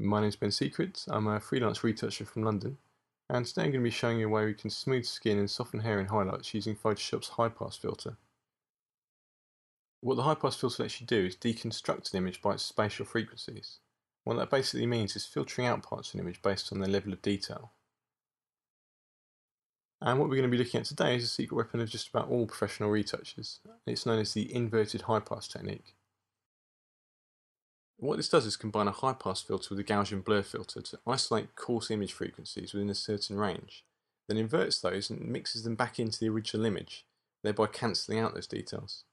My name is Ben Secret. I'm a freelance retoucher from London, and today I'm going to be showing you a way we can smooth skin and soften hair in highlights using Photoshop's high pass filter. What the high pass filter lets you do is deconstruct an image by its spatial frequencies. What that basically means is filtering out parts of an image based on their level of detail. And what we're going to be looking at today is a secret weapon of just about all professional retouchers. It's known as the inverted high pass technique. What this does is combine a high pass filter with a Gaussian blur filter to isolate coarse image frequencies within a certain range, then inverts those and mixes them back into the original image, thereby cancelling out those details.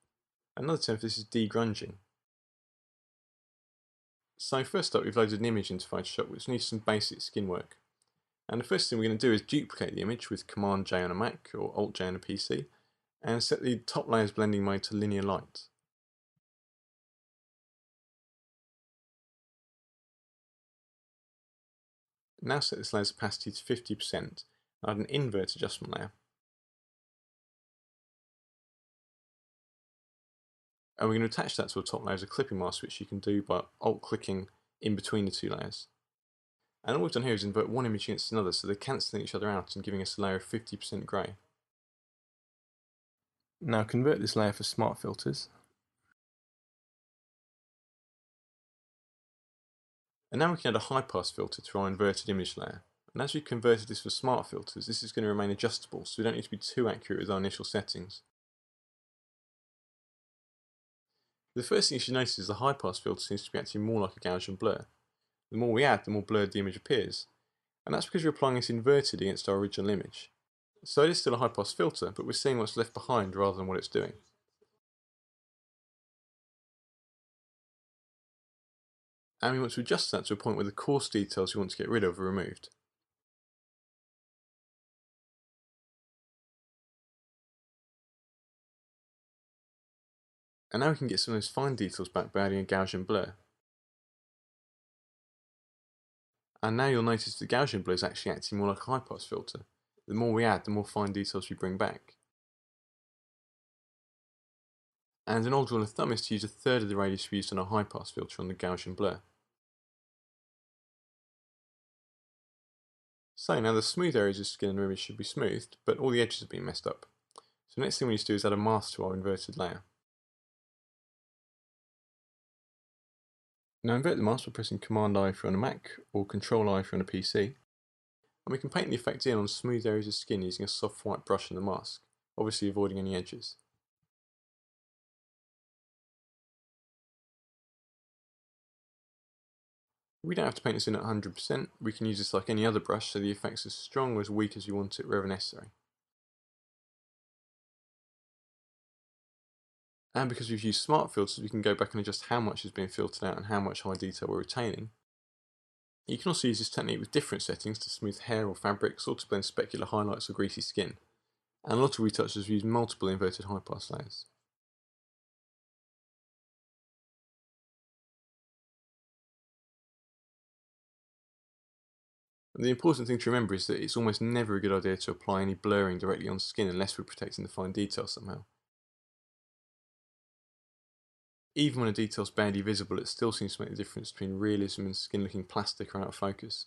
Another term for this is degrunging. So first up, we've loaded an image into Photoshop which needs some basic skin work. And the first thing we're going to do is duplicate the image with Command J on a Mac or Alt J on a PC and set the top layer's blending mode to linear light. Now set this layer's opacity to 50% and add an invert adjustment layer. And we're going to attach that to a top layer as a clipping mask, which you can do by alt-clicking in between the two layers. And all we've done here is invert one image against another, so they're cancelling each other out and giving us a layer of 50% grey. Now convert this layer for smart filters. And now we can add a high pass filter to our inverted image layer. And as we've converted this for smart filters, this is going to remain adjustable, so we don't need to be too accurate with our initial settings. The first thing you should notice is the high pass filter seems to be acting more like a Gaussian blur. The more we add, the more blurred the image appears. And that's because we're applying this inverted against our original image. So it is still a high pass filter, but we're seeing what's left behind rather than what it's doing. And we want to adjust that to a point where the coarse details we want to get rid of are removed. And now we can get some of those fine details back by adding a Gaussian blur. And now you'll notice the Gaussian blur is actually acting more like a high pass filter. The more we add, the more fine details we bring back. And an old rule of thumb is to use a third of the radius we used on a high pass filter on the Gaussian blur. So now the smooth areas of skin and image should be smoothed, but all the edges have been messed up. So the next thing we need to do is add a mask to our inverted layer. Now invert the mask by pressing Command I if you're on a Mac or Control I if you're on a PC. And we can paint the effect in on smooth areas of skin using a soft white brush in the mask, obviously avoiding any edges. We don't have to paint this in at 100%, we can use this like any other brush so the effect's as strong or as weak as you want it wherever necessary. And because we've used smart filters, we can go back and adjust how much is being filtered out and how much high detail we're retaining. You can also use this technique with different settings to smooth hair or fabrics or to blend specular highlights or greasy skin. And a lot of retouchers use multiple inverted high pass layers. The important thing to remember is that it's almost never a good idea to apply any blurring directly on skin unless we're protecting the fine detail somehow. Even when a detail's barely visible, it still seems to make the difference between realism and skin looking plastic or out of focus.